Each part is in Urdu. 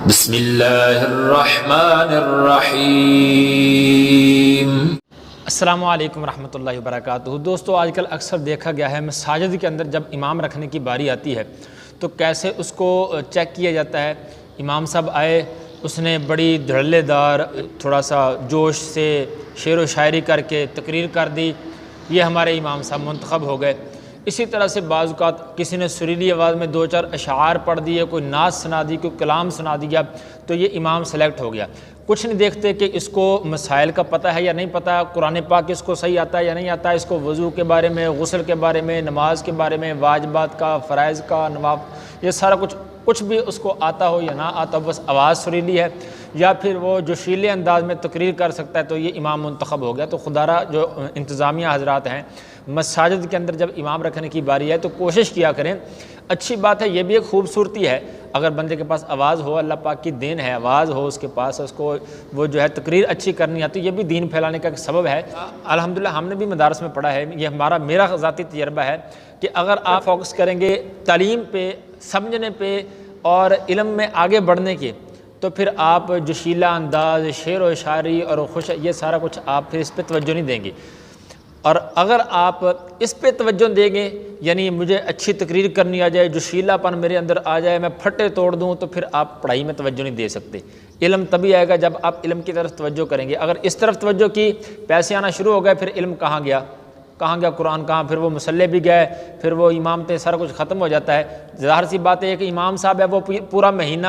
بسم اللہ الرحمن الرحیم۔ السلام علیکم ورحمۃ اللہ وبرکاتہ۔ دوستو، آج کل اکثر دیکھا گیا ہے مساجد کے اندر جب امام رکھنے کی باری آتی ہے تو کیسے اس کو چیک کیا جاتا ہے۔ امام صاحب آئے، اس نے بڑی دھڑلے دار تھوڑا سا جوش سے شعر و شاعری کر کے تقریر کر دی، یہ ہمارے امام صاحب منتخب ہو گئے۔ اسی طرح سے بعض اوقات کسی نے سریلی آواز میں دو چار اشعار پڑھ دیے، کوئی نعت سنا دی، کوئی کلام سنا دیا، تو یہ امام سلیکٹ ہو گیا۔ کچھ نہیں دیکھتے کہ اس کو مسائل کا پتہ ہے یا نہیں پتہ، قرآن پاک اس کو صحیح آتا ہے یا نہیں آتا، اس کو وضو کے بارے میں، غسل کے بارے میں، نماز کے بارے میں، واجبات کا، فرائض کا، یہ سارا کچھ بھی اس کو آتا ہو یا نہ آتا ہو، بس آواز سریلی ہے یا پھر وہ جوشیلے انداز میں تقریر کر سکتا ہے، تو یہ امام منتخب ہو گیا۔ تو خدا را جو انتظامیہ حضرات ہیں، مساجد کے اندر جب امام رکھنے کی باری ہے تو کوشش کیا کریں۔ اچھی بات ہے، یہ بھی ایک خوبصورتی ہے اگر بندے کے پاس آواز ہو، اللہ پاک کی دین ہے، آواز ہو اس کے پاس، اس کو وہ جو ہے تقریر اچھی کرنی آتی، یہ بھی دین پھیلانے کا ایک سبب ہے۔ الحمدللہ ہم نے بھی مدارس میں پڑھا ہے، یہ میرا ذاتی تجربہ ہے کہ اگر آپ فوکس کریں گے تعلیم پہ، سمجھنے پہ اور علم میں آگے بڑھنے کے، تو پھر آپ جوشیلا انداز، شعر و شاعری اور یہ سارا کچھ آپ پھر اس پہ توجہ نہیں دیں گے۔ اور اگر آپ اس پہ توجہ دیں گے، یعنی مجھے اچھی تقریر کرنی آ جائے، جوشیلا پن میرے اندر آ جائے، میں پھٹے توڑ دوں، تو پھر آپ پڑھائی میں توجہ نہیں دے سکتے۔ علم تبھی آئے گا جب آپ علم کی طرف توجہ کریں گے۔ اگر اس طرف توجہ کی، پیسے آنا شروع ہو گئے، پھر علم کہاں گیا قرآن کہاں، پھر وہ مصلے بھی گئے، پھر وہ امام پہ سارا کچھ ختم ہو جاتا ہے۔ ظاہر سی بات ہے کہ امام صاحب ہے وہ پورا مہینہ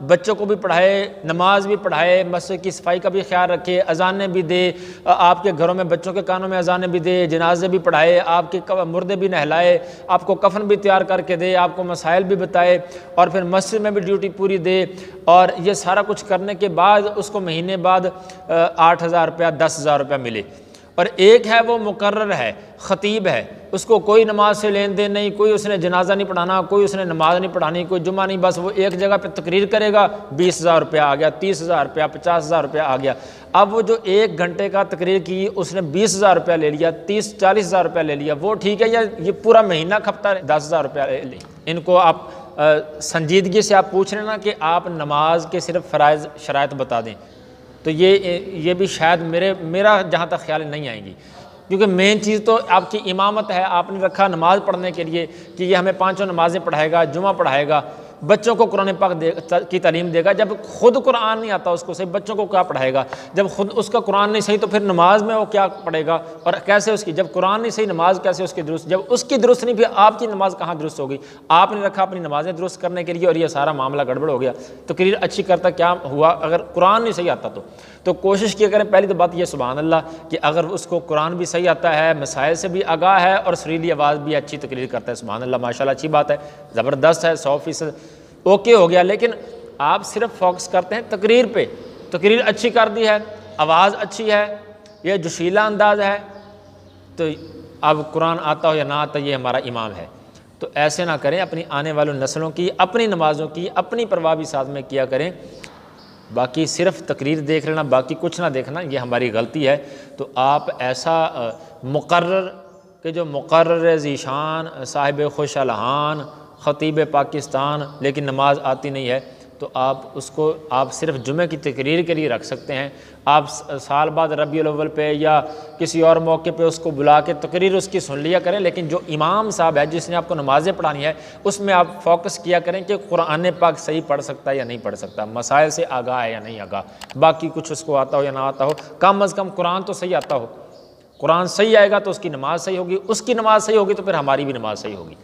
بچوں کو بھی پڑھائے، نماز بھی پڑھائے، مسجد کی صفائی کا بھی خیال رکھے، اذانیں بھی دے، آپ کے گھروں میں بچوں کے کانوں میں اذانیں بھی دے، جنازے بھی پڑھائے، آپ کے مردے بھی نہلائے، آپ کو کفن بھی تیار کر کے دے، آپ کو مسائل بھی بتائے، اور پھر مسجد میں بھی ڈیوٹی پوری دے، اور یہ سارا کچھ کرنے کے بعد اس کو مہینے بعد 8,000 روپیہ 10,000 روپیہ ملے۔ اور ایک ہے وہ مقرر ہے، خطیب ہے، اس کو کوئی نماز سے لین دین نہیں، کوئی اس نے جنازہ نہیں پڑھانا، کوئی اس نے نماز نہیں پڑھانی، کوئی جمعہ نہیں، بس وہ ایک جگہ پہ تقریر کرے گا، 20,000 روپیہ آ گیا، 30,000 روپیہ، 50,000 روپیہ آ گیا۔ اب وہ جو 1 گھنٹے کا تقریر کی، اس نے 20,000 روپیہ لے لیا، 30-40,000 روپیہ لے لیا، وہ ٹھیک ہے، یا یہ پورا مہینہ کھپتا ہے 10,000 روپیہ لے لیں؟ ان کو آپ سنجیدگی سے آپ پوچھ رہے نا کہ آپ نماز کے صرف فرائض شرائط بتا دیں، تو یہ بھی شاید میرا جہاں تک خیال نہیں آئیں گی، کیونکہ مین چیز تو آپ کی امامت ہے۔ آپ نے رکھا نماز پڑھنے کے لیے کہ یہ ہمیں 5 نمازیں پڑھائے گا، جمعہ پڑھائے گا، بچوں کو قرآن پاک کی تعلیم دے گا۔ جب خود قرآن نہیں آتا اس کو صحیح، بچوں کو کیا پڑھائے گا؟ جب خود اس کا قرآن نہیں صحیح تو پھر نماز میں وہ کیا پڑھے گا؟ اور کیسے اس کی، جب قرآن نہیں صحیح، نماز کیسے اس کی درست؟ جب اس کی درست نہیں، پھر آپ کی نماز کہاں درست ہوگی؟ آپ نے رکھا اپنی نمازیں درست کرنے کے لیے، اور یہ سارا معاملہ گڑبڑ ہو گیا۔ تقریر اچھی کرتا کیا ہوا اگر قرآن نہیں صحیح آتا تو کوشش کیا کریں۔ پہلی تو بات یہ سبحان اللہ کہ اگر اس کو قرآن بھی صحیح آتا ہے، مسائل سے بھی آگاہ ہے، اور سریلی آواز بھی اچھی تقریر کرتا ہے، سبحان اللہ، ماشاءاللہ، اچھی بات ہے، زبردست ہے، 100% اوکے ہو گیا۔ لیکن آپ صرف فوکس کرتے ہیں تقریر پہ، تقریر اچھی کر دی ہے، آواز اچھی ہے، یہ جوشیلا انداز ہے، تو اب قرآن آتا ہو یا نہ آتا، یہ ہمارا امام ہے۔ تو ایسے نہ کریں، اپنی آنے والوں نسلوں کی، اپنی نمازوں کی، اپنی پرواہ بھی ساتھ میں کیا کریں۔ باقی صرف تقریر دیکھ لینا، باقی کچھ نہ دیکھنا، یہ ہماری غلطی ہے۔ تو آپ ایسا مقرر کہ جو مقرر ذیشان، صاحب خوش الحان، خطیب پاکستان، لیکن نماز آتی نہیں ہے، تو آپ اس کو صرف جمعہ کی تقریر کے لیے رکھ سکتے ہیں۔ آپ سال بعد ربیع الاول پہ یا کسی اور موقع پہ اس کو بلا کے تقریر اس کی سن لیا کریں، لیکن جو امام صاحب ہے جس نے آپ کو نمازیں پڑھانی ہے، اس میں آپ فوکس کیا کریں کہ قرآن پاک صحیح پڑھ سکتا ہے یا نہیں پڑھ سکتا، مسائل سے آگاہ ہے یا نہیں آگاہ، باقی کچھ اس کو آتا ہو یا نہ آتا ہو، کم از کم قرآن تو صحیح آتا ہو۔ قرآن صحیح آئے گا تو اس کی نماز صحیح ہوگی، اس کی نماز صحیح ہوگی تو پھر ہماری بھی نماز صحیح ہوگی۔